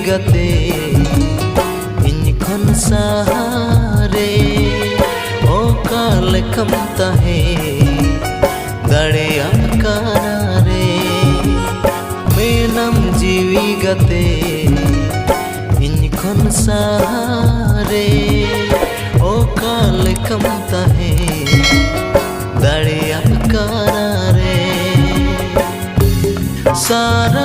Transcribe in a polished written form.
गाते ᱤᱧ ᱠᱷᱚᱱ ᱥᱟᱦᱟᱨᱮ ᱚᱠᱟ ᱞᱮᱠᱟᱢ ᱛᱟᱦᱮᱸ ᱫᱟᱲᱮᱭᱟᱜ ᱠᱟᱱᱟ ᱨᱮ ᱢᱮᱱᱟᱢ ᱡᱤᱣᱤ ᱜᱟᱛᱮ ᱤᱧ ᱠᱷᱚᱱ ᱥᱟᱦᱟᱨᱮ ᱚᱠᱟ ᱞᱮᱠᱟᱢ ᱛᱟᱦᱮᱸ ᱫᱟᱲᱮᱭᱟᱜ ᱠᱟᱱᱟ ᱨᱮ सारा